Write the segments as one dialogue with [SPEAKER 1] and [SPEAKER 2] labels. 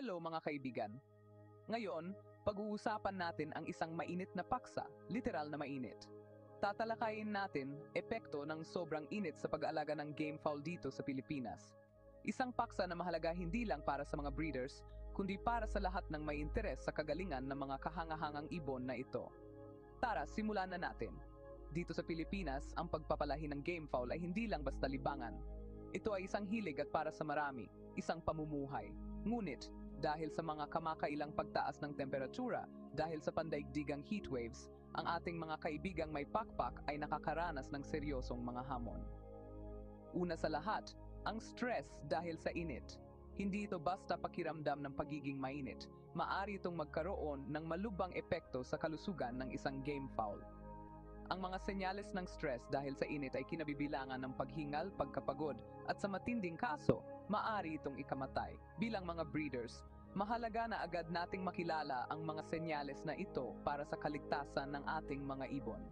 [SPEAKER 1] Hello mga kaibigan. Ngayon, pag-uusapan natin ang isang mainit na paksa, literal na mainit. Tatalakayin natin epekto ng sobrang init sa pag-aalaga ng game fowl dito sa Pilipinas. Isang paksa na mahalaga hindi lang para sa mga breeders, kundi para sa lahat ng may interes sa kagalingan ng mga kahangahangang ibon na ito. Tara, simulan na natin. Dito sa Pilipinas, ang pagpapalahi ng game fowl ay hindi lang basta libangan. Ito ay isang hilig at para sa marami, isang pamumuhay. Ngunit, dahil sa mga kamakailang pagtaas ng temperatura, dahil sa pandaigdigang heat waves, ang ating mga kaibigang may pakpak ay nakakaranas ng seryosong mga hamon. Una sa lahat, ang stress dahil sa init. Hindi ito basta pakiramdam ng pagiging mainit. Maaari itong magkaroon ng malubhang epekto sa kalusugan ng isang game fowl. Ang mga senyales ng stress dahil sa init ay kinabibilangan ng paghingal, pagkapagod, at sa matinding kaso, maaari itong ikamatay. Bilang mga breeders, mahalaga na agad nating makilala ang mga senyales na ito para sa kaligtasan ng ating mga ibon.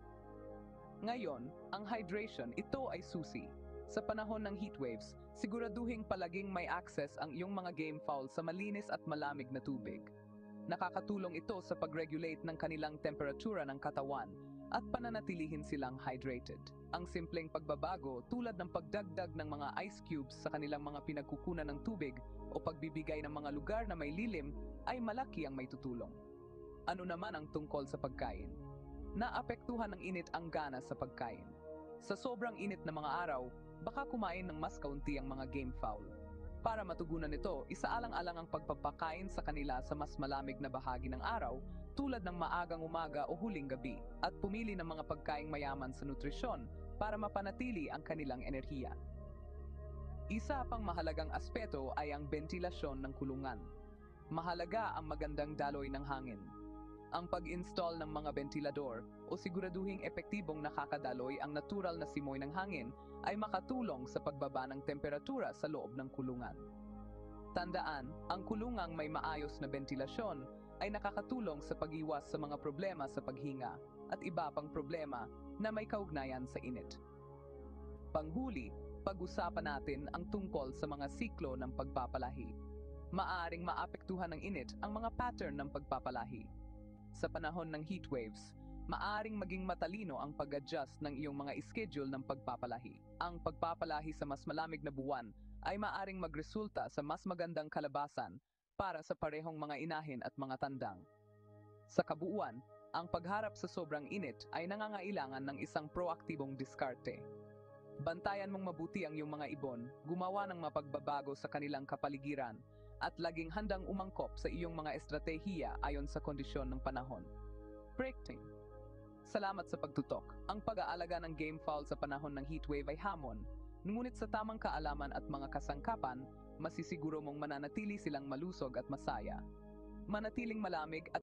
[SPEAKER 1] Ngayon, ang hydration, ito ay susi. Sa panahon ng heat waves, siguraduhing palaging may access ang iyong mga game fowl sa malinis at malamig na tubig. Nakakatulong ito sa pag-regulate ng kanilang temperatura ng katawan at pananatilihin silang hydrated. Ang simpleng pagbabago tulad ng pagdagdag ng mga ice cubes sa kanilang mga pinagkukunan ng tubig o pagbibigay ng mga lugar na may lilim ay malaki ang may tutulong. Ano naman ang tungkol sa pagkain? Naapektuhan ng init ang gana sa pagkain. Sa sobrang init na mga araw, baka kumain ng mas kaunti ang mga game fowl. Para matugunan ito, isaalang-alang ang pagpapakain sa kanila sa mas malamig na bahagi ng araw tulad ng maagang umaga o huling gabi at pumili ng mga pagkaing mayaman sa nutrisyon para mapanatili ang kanilang enerhiya. Isa pang mahalagang aspeto ay ang bentilasyon ng kulungan. Mahalaga ang magandang daloy ng hangin. Ang pag-install ng mga bentilador o siguraduhing epektibong nakakadaloy ang natural na simoy ng hangin ay makatulong sa pagbaba ng temperatura sa loob ng kulungan. Tandaan, ang kulungang may maayos na bentilasyon ay nakakatulong sa pag-iwas sa mga problema sa paghinga at iba pang problema na may kaugnayan sa init. Panghuli, pag-usapan natin ang tungkol sa mga siklo ng pagpapalahi. Maaring maapektuhan ng init ang mga pattern ng pagpapalahi. Sa panahon ng heat waves, maaring maging matalino ang pag-adjust ng iyong mga schedule ng pagpapalahi. Ang pagpapalahi sa mas malamig na buwan ay maaring magresulta sa mas magandang kalabasan para sa parehong mga inahin at mga tandang. Sa kabuuan, ang pagharap sa sobrang init ay nangangailangan ng isang proaktibong diskarte. Bantayan mong mabuti ang iyong mga ibon, gumawa ng mapagbabago sa kanilang kapaligiran, at laging handang umangkop sa iyong mga estratehiya ayon sa kondisyon ng panahon. Breaking. Salamat sa pagtutok. Ang pag-aalaga ng game fowl sa panahon ng heatwave ay hamon, ngunit sa tamang kaalaman at mga kasangkapan, masisiguro mong mananatili silang malusog at masaya. Manatiling malamig at